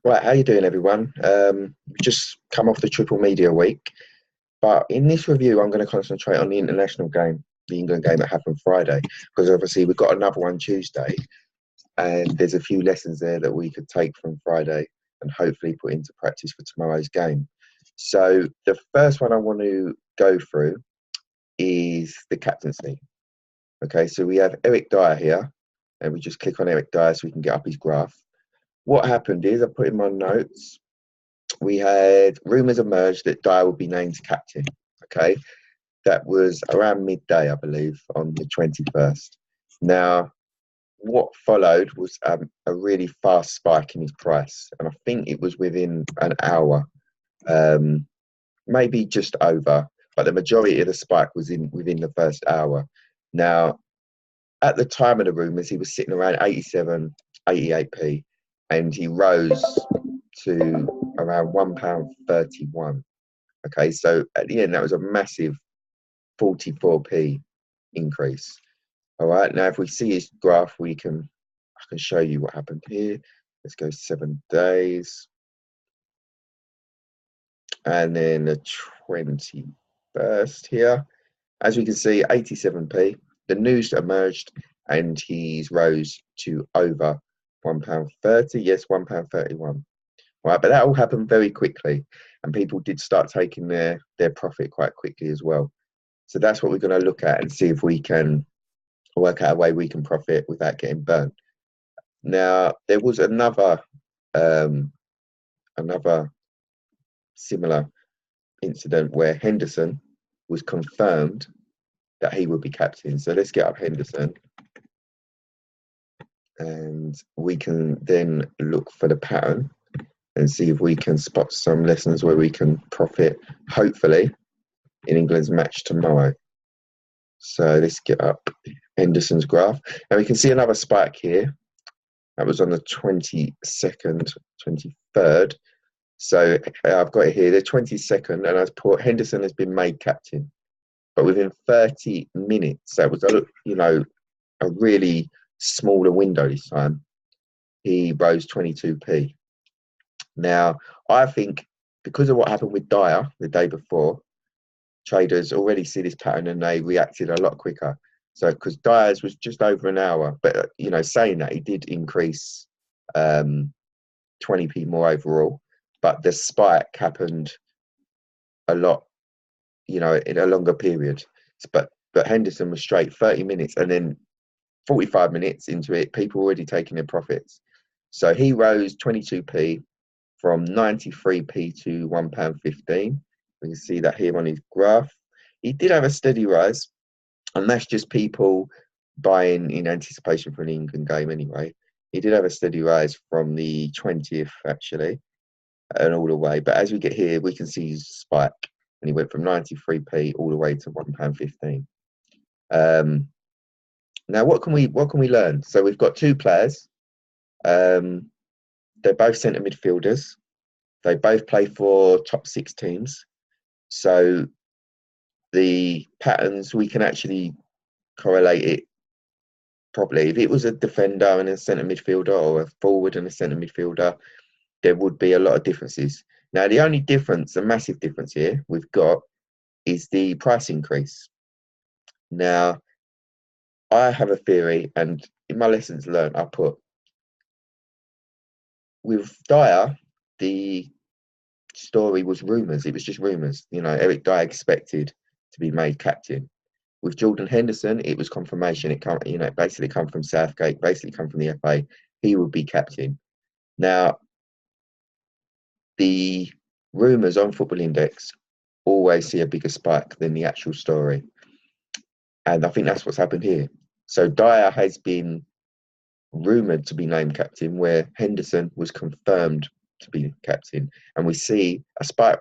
Right, how you doing, everyone? We just come off the Triple Media Week, but in this review, I'm going to concentrate on the international game, the England game that happened Friday, because obviously we've got another one Tuesday, and there's a few lessons there that we could take from Friday and hopefully put into practice for tomorrow's game. So the first one I want to go through is the captaincy. Okay, so we have Eric Dyer here, and we just click on Eric Dyer so we can get up his graph. What happened is I put in my notes. We had rumours emerged that Dyer would be named captain. Okay, that was around midday, I believe, on the 21st. Now, what followed was a really fast spike in his price, and I think it was within an hour, um, maybe just over, but the majority of the spike was within the first hour. Now, at the time of the rumours, he was sitting around 87, 88p, and he rose to around £1.31. Okay, so at the end, that was a massive 44p increase. All right, now if we see his graph, I can show you what happened here. Let's go 7 days. And then the 21st here. As we can see, 87p. The news emerged and he's rose to over £1.30. Yes, £1.31. Right, but that all happened very quickly, and people did start taking their profit quite quickly as well. So that's what we're going to look at and see if we can work out a way we can profit without getting burnt. Now, there was another similar incident where Henderson was confirmed that he would be captain. So let's get up Henderson, and we can then look for the pattern and see if we can spot some lessons where we can profit, hopefully, in England's match tomorrow. So let's get up Henderson's graph. And we can see another spike here. That was on the 22nd, 23rd. So I've got it here, the 22nd, and I've put Henderson has been made captain. But within 30 minutes, that was a really smaller window this time, he rose 22p. Now, I think because of what happened with Dyer the day before, traders already see this pattern and they reacted a lot quicker. So, because Dyer's was just over an hour, but saying that, he did increase 20p more overall, but the spike happened a lot, in a longer period. But Henderson was straight 30 minutes, and then 45 minutes into it, people were already taking their profits. So he rose 22p from 93p to £1.15. We can see that here on his graph. He did have a steady rise, and that's just people buying in anticipation for an England game anyway. He did have a steady rise from the 20th, actually, and all the way. But as we get here, we can see his spike, and he went from 93p all the way to £1.15. Now, what can we learn? So we've got two players. They're both centre midfielders. They both play for top 6 teams. So the patterns, we can actually correlate it properly. If it was a defender and a centre midfielder, or a forward and a centre midfielder, there would be a lot of differences. Now, the only difference, a massive difference here we've got, is the price increase. Now, I have a theory, and in my lessons learned, I put, with Dyer, the story was rumours. It was just rumours. Eric Dyer expected to be made captain. With Jordan Henderson, it was confirmation. It basically come from Southgate, basically come from the FA. He would be captain. Now, the rumours on Football Index always see a bigger spike than the actual story. And I think that's what's happened here. So Dyer has been rumoured to be named captain, where Henderson was confirmed to be captain. And we see a spike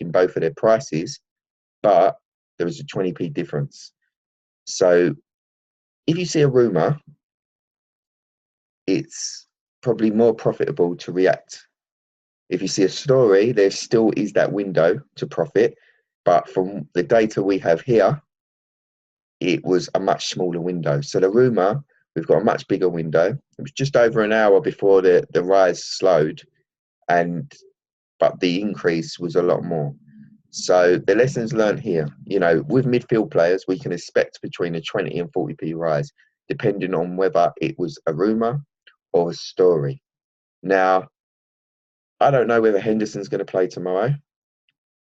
in both of their prices, but there was a 20p difference. So if you see a rumour, it's probably more profitable to react. If you see a story, there still is that window to profit. But from the data we have here, it was a much smaller window. So the rumour We've got a much bigger window. It was just over an hour before the rise slowed, but the increase was a lot more. So the lessons learned here, with midfield players, we can expect between a 20 and 40p rise, depending on whether it was a rumour or a story. Now, I don't know whether Henderson's going to play tomorrow.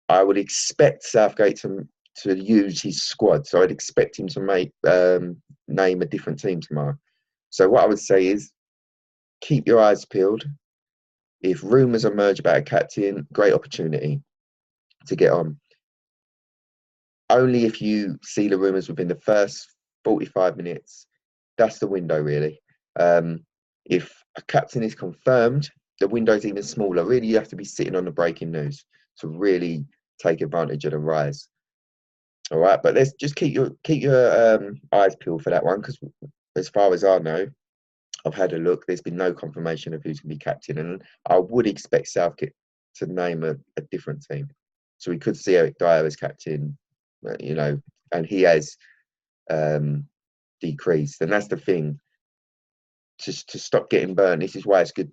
I would expect Southgate to use his squad, so I'd expect him to name a different team tomorrow. So what I would say is keep your eyes peeled. If rumours emerge about a captain, great opportunity to get on. Only if you see the rumours within the first 45 minutes, that's the window really. If a captain is confirmed, the window's even smaller. Really, you have to be sitting on the breaking news to really take advantage of the rise. All right, but let's just keep your eyes peeled for that one, because as far as I know, I've had a look. There's been no confirmation of who's going to be captain, and I would expect Southgate to name a different team. So we could see Eric Dyer as captain, and he has decreased, and that's the thing. Just to stop getting burned. This is why it's good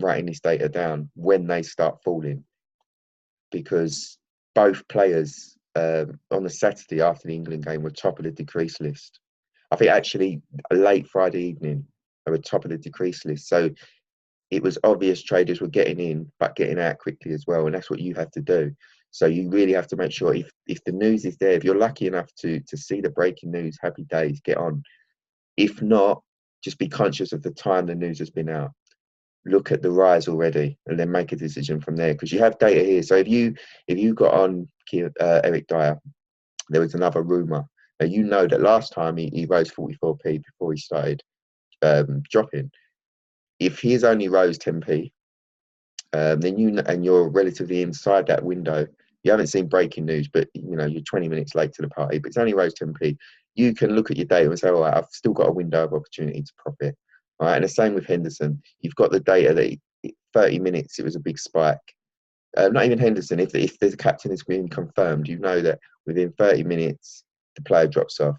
writing this data down when they start falling, because both players on the Saturday after the England game were top of the decrease list. I think actually late Friday evening they were top of the decrease list. So it was obvious traders were getting in but getting out quickly as well, and that's what you have to do. So you really have to make sure if the news is there, if you're lucky enough to see the breaking news, happy days, get on. If not, just be conscious of the time the news has been out. Look at the rise already, and then make a decision from there, because you have data here. So if you got on Eric Dyer, there was another rumor. Now you know that last time he rose 44p before he started dropping. If he's only rose 10p, then you're relatively inside that window. You haven't seen breaking news, but you're 20 minutes late to the party, but it's only rose 10p. You can look at your data and say, all right, I've still got a window of opportunity to profit. All right, and the same with Henderson. You've got the data that 30 minutes, it was a big spike. Not even Henderson. If the captain has been confirmed, you know that within 30 minutes, the player drops off.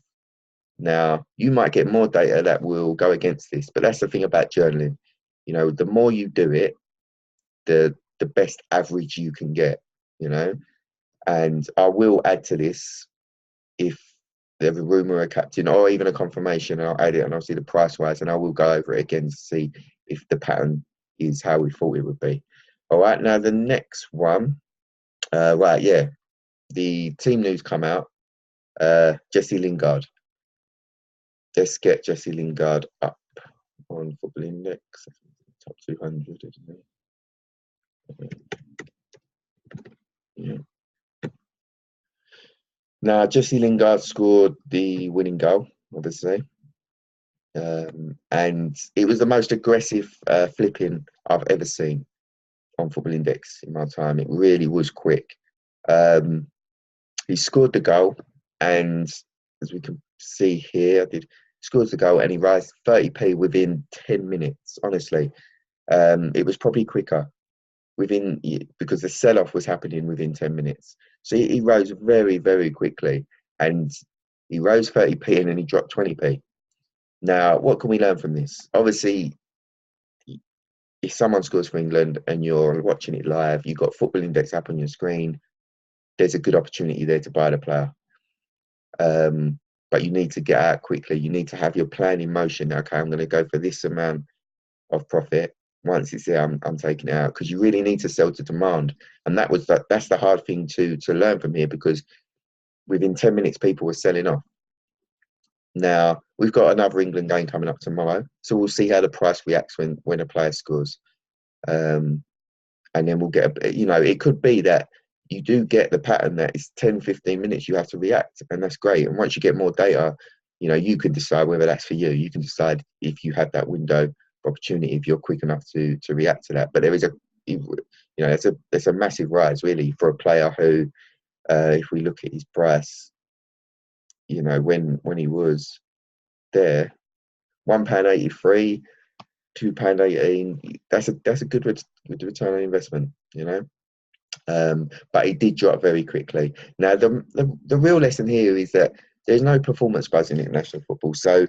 Now, you might get more data that will go against this, but that's the thing about journaling. The more you do it, the best average you can get, And I will add to this, if there's a rumour, a captain, or even a confirmation, I'll add it and I'll see the price rise, and I will go over it again to see if the pattern is how we thought it would be. All right, now the next one, the team news come out. Jesse Lingard. Let's get Jesse Lingard up on Football Index. Top 200, isn't it? Yeah. Now, Jesse Lingard scored the winning goal, obviously. And it was the most aggressive flipping I've ever seen on Football Index in my time. It really was quick. He scored the goal, and as we can see here, scores the goal, and he rised 30p within 10 minutes. Honestly, it was probably quicker because the sell-off was happening within 10 minutes. So he rose very, very quickly, and he rose 30p and then he dropped 20p. Now, what can we learn from this? Obviously, if someone scores for England and you're watching it live, you've got Football Index up on your screen, there's a good opportunity there to buy the player. But you need to get out quickly. You need to have your plan in motion. Okay, I'm going to go for this amount of profit. Once it's there, I'm taking it out, because you really need to sell to demand. And that's the hard thing to learn from here, because within 10 minutes, people were selling off. Now, we've got another England game coming up tomorrow, so we'll see how the price reacts when a player scores. And then we'll get, it could be that you do get the pattern that it's 10, 15 minutes you have to react, and that's great. And once you get more data, you can decide whether that's for you. You can decide if you have that window of opportunity, if you're quick enough to react to that. But there is it's a massive rise, really, for a player who, if we look at his price, when he was there, £1.83, £2.18. That's a good return on investment, But it did drop very quickly. Now, the real lesson here is that there's no performance buzz in international football. So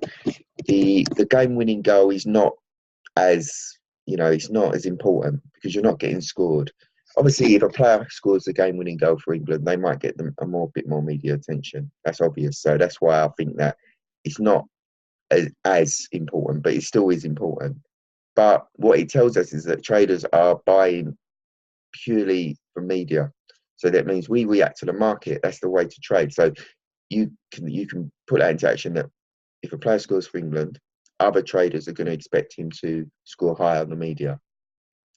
the game-winning goal is not as, you know, it's not as important because you're not getting scored. Obviously, if a player scores the game-winning goal for England, they might get them a bit more media attention. That's obvious. So that's why I think that it's not as important, but it still is important. But what it tells us is that traders are buying purely from media. So that means we react to the market. That's the way to trade. So you can put that into action that if a player scores for England, other traders are going to expect him to score higher on the media.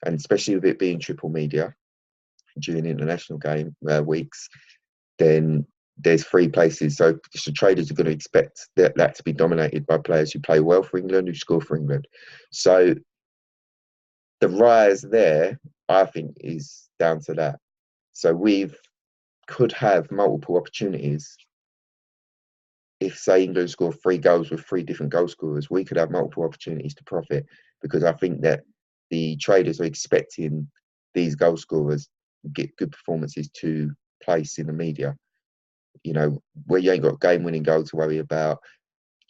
And especially with it being triple media during international game weeks, then there's 3 places. So traders are going to expect that to be dominated by players who play well for England, who score for England. So the rise there, I think, is down to that. So could have multiple opportunities. If, say, England score 3 goals with 3 different goal scorers, we could have multiple opportunities to profit, because I think that the traders are expecting these goal scorers get good performances to place in the media. You know, where you ain't got game-winning goal to worry about.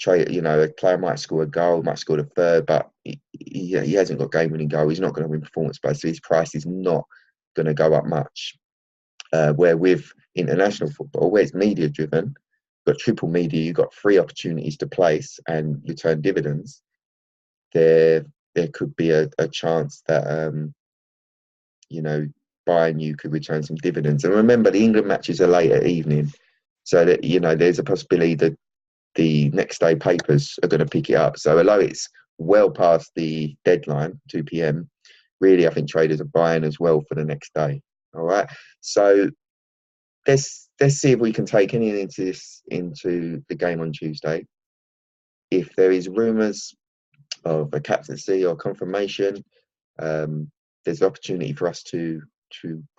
You know, a player might score a goal, might score the third, but he hasn't got game-winning goal. He's not going to win performance-based, so his price is not going to go up much. Where with international football, where it's media-driven, you've got triple media, you've got 3 opportunities to place and return dividends. There could be a chance that you know, buying you could return some dividends. And remember, the England matches are late at evening, so that, you know, there's a possibility that the next day papers are going to pick it up. So although it's well past the deadline, 2 p.m, really I think traders are buying as well for the next day. All right, so let's see if we can take anything into the game on Tuesday. If there is rumours of a captaincy or confirmation, there's an opportunity for us to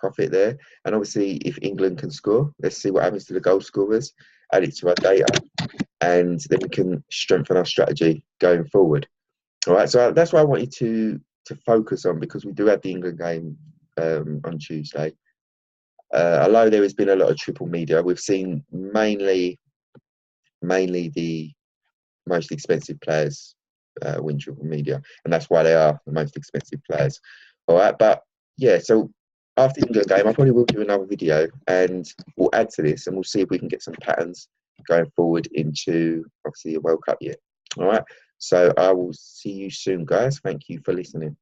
profit there. And obviously, if England can score, let's see what happens to the goal scorers, add it to our data, and then we can strengthen our strategy going forward. All right, so that's what I want you to focus on, because we do have the England game on Tuesday. Although there has been a lot of triple media, we've seen mainly the most expensive players win triple media, and that's why they are the most expensive players. All right, but yeah, so after the England game, I probably will do another video, and we'll add to this, and we'll see if we can get some patterns going forward into, obviously, the World Cup year. All right, so I will see you soon, guys. Thank you for listening.